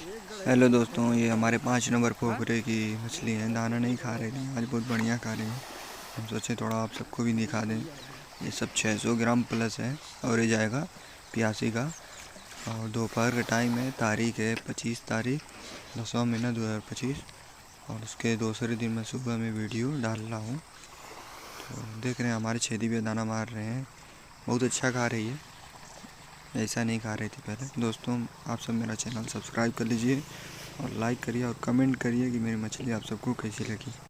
Hello दोस्तों, ये हमारे 5 नंबर पोखरे की मछली हैं। दाना नहीं खा रहे थे, आज बहुत बढ़िया खा रहे हैं। हम सोचे थोड़ा आप सबको भी दिखा दें। ये सब 600 ग्राम प्लस है और ये जाएगा 82 का। और दोपहर का टाइम है। तारीख है 25 तारीख 10वां महीना 2025। और उसके दूसरे दिन मैं सुबह में वीडियो डाल रहा हूँ। तो देख रहे हैं हमारे छेदी भी दाना मार रहे हैं। बहुत अच्छा खा रही है, ऐसा नहीं खा रही थी पहले। दोस्तों, आप सब मेरा चैनल सब्सक्राइब कर लीजिए और लाइक करिए और कमेंट करिए कि मेरी मछली आप सबको कैसी लगी।